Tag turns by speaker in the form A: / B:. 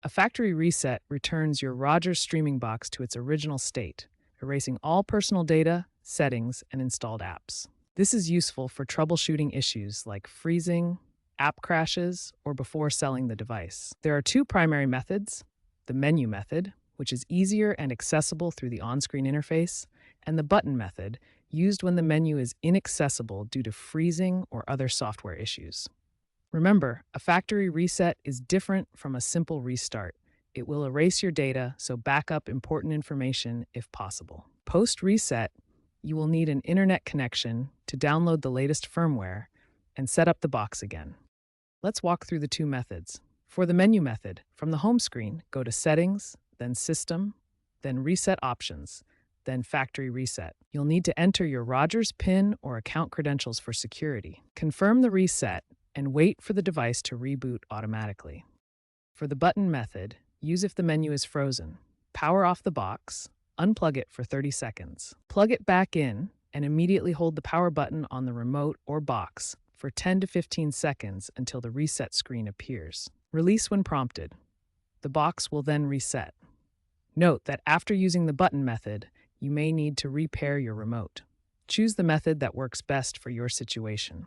A: A factory reset returns your Rogers streaming box to its original state, erasing all personal data, settings, and installed apps. This is useful for troubleshooting issues like freezing, app crashes, or before selling the device. There are two primary methods: the menu method, which is easier and accessible through the on-screen interface, and the button method, used when the menu is inaccessible due to freezing or other software issues. Remember, a factory reset is different from a simple restart. It will erase your data, so back up important information if possible. Post reset, you will need an internet connection to download the latest firmware and set up the box again. Let's walk through the two methods. For the menu method, from the home screen, go to Settings, then System, then Reset Options, then Factory Reset. You'll need to enter your Rogers PIN or account credentials for security. Confirm the reset and wait for the device to reboot automatically. For the button method, use if the menu is frozen. Power off the box, unplug it for 30 seconds. Plug it back in and immediately hold the power button on the remote or box for 10 to 15 seconds until the reset screen appears. Release when prompted. The box will then reset. Note that after using the button method, you may need to repair your remote. Choose the method that works best for your situation.